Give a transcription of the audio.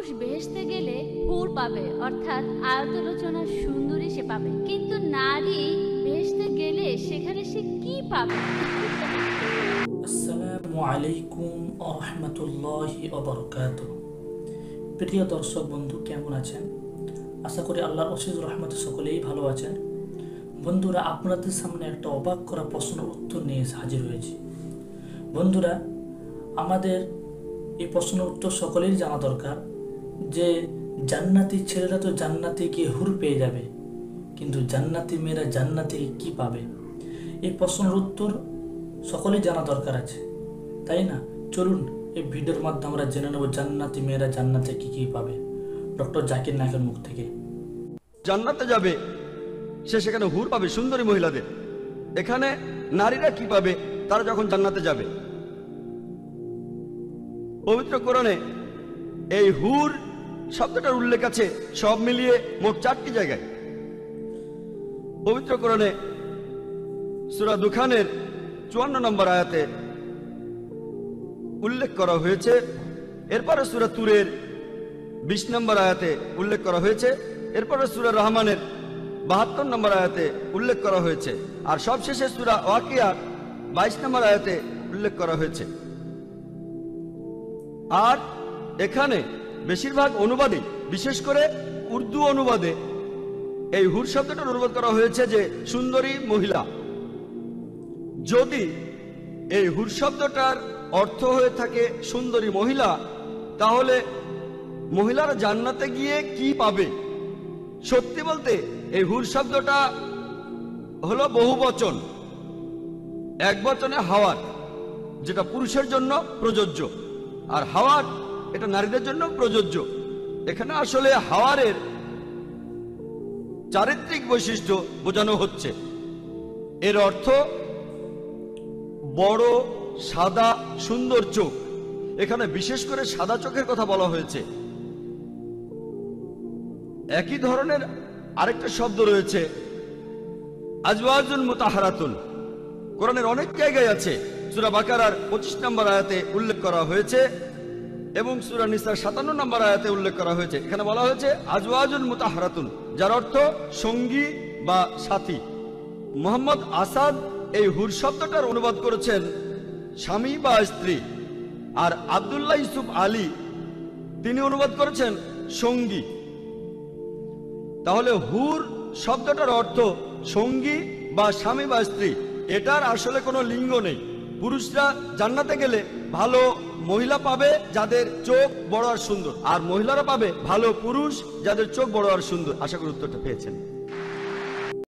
পুরুষ বেহেশতে গেলে হুর পাবে, অর্থাৎ আয়তলোচনা সুন্দরী সে পাবে, কিন্তু নারী বেহেশতে গেলে সেখানে সে কি পাবে? আসসালামু আলাইকুম ওয়া রাহমাতুল্লাহি ওয়া বারাকাতুহু। প্রিয় দর্শক বন্ধু, কেমন আছেন? আশা করি আল্লাহর অশেষ রহমতে সকলেই ভালো আছেন। বন্ধুরা, আপনাদের সামনে একটা অবাক করা প্রশ্নের উত্তর নিয়ে হাজির হয়েছি। বন্ধুরা, আমাদের এই প্রশ্নের উত্তর সকলেই জানা দরকার যে জান্নাতি ছেলেরা তো জান্নাতে গিয়ে হুর পেয়ে যাবে, কিন্তু জান্নাতি মেয়েরা জান্নাতে কি পাবে? এই প্রশ্নের উত্তর সকলেই জানা দরকার আছে, তাই না? চলুন এই ভিডিওর মাধ্যমে আমরা জেনে নেব জান্নাতি মেয়েরা জান্নাতে কি কি পাবে, ডক্টর জাকির নায়কের মুখ থেকে। জান্নাতে যাবে সে, সেখানে হুর পাবে সুন্দরী মহিলাদের। এখানে নারীরা কি পাবে তারা যখন জান্নাতে যাবে? পবিত্র কোরআনে এই হুর শব্দটার উল্লেখ আছে সব মিলিয়ে মোট 4টি জায়গায়। পবিত্র কোরআনে সূরা দুখানের 54 নম্বর আয়াতে উল্লেখ করা হয়েছে। এরপরে সূরা তুরের 20 নম্বর আয়াতে উল্লেখ করা হয়েছে। এরপরে সূরা রহমানের 72 নম্বর আয়াতে উল্লেখ করা হয়েছে। আর সবশেষে সূরা ওয়াকিয়ার 22 নম্বর আয়াতে উল্লেখ করা হয়েছে। আর এখানে বেশিরভাগ অনুবাদে, বিশেষ করে উর্দু অনুবাদে, এই হুর শব্দটার অনুবাদ করা হয়েছে যে সুন্দরী মহিলা। যদি এই হুর শব্দটার অর্থ হয়ে থাকে সুন্দরী মহিলা, তাহলে মহিলারা জান্নাতে গিয়ে কি পাবে? সত্যি বলতে এই হুর শব্দটা হলো বহুবচন, এক বচনে হাওয়ার, যেটা পুরুষের জন্য প্রযোজ্য, আর হাওয়ার এটা নারীদের জন্য প্রযোজ্য। এখানে আসলে হাওয়ারের চারিত্রিক বৈশিষ্ট্য বোঝানো হচ্ছে। এর অর্থ বড় সাদা সুন্দর চোখ। এখানে বিশেষ করে সাদা চোখের কথা বলা হয়েছে। একই ধরনের আরেকটা শব্দ রয়েছে আজওয়াজুন মুতাহারাতুন। কোরআনের অনেক জায়গায় আছে। সূরা বাকারার 25 নম্বর আয়াতে উল্লেখ করা হয়েছে এবং সূরা নিসার 57 নম্বর আয়াতে উল্লেখ করা হয়েছে। এখানে বলা হয়েছে আজওয়াজুন মুতাহারাতুন, যার অর্থ সঙ্গী বা সাথী। মোহাম্মদ আসাদ এই হুর শব্দটার অনুবাদ করেছেন স্বামী বা স্ত্রী, আর আব্দুল্লাহ ইউসুফ আলী তিনি অনুবাদ করেছেন সঙ্গী। তাহলে হুর শব্দটার অর্থ সঙ্গী বা স্বামী বা স্ত্রী। এটার আসলে কোনো লিঙ্গ নেই। পুরুষরা জান্নাতে গেলে ভালো মহিলা পাবে যাদের চোখ বড় আর সুন্দর, আর মহিলারা পাবে ভালো পুরুষ যাদের চোখ বড় আর সুন্দর। আশা করি উত্তরটা পেয়েছেন।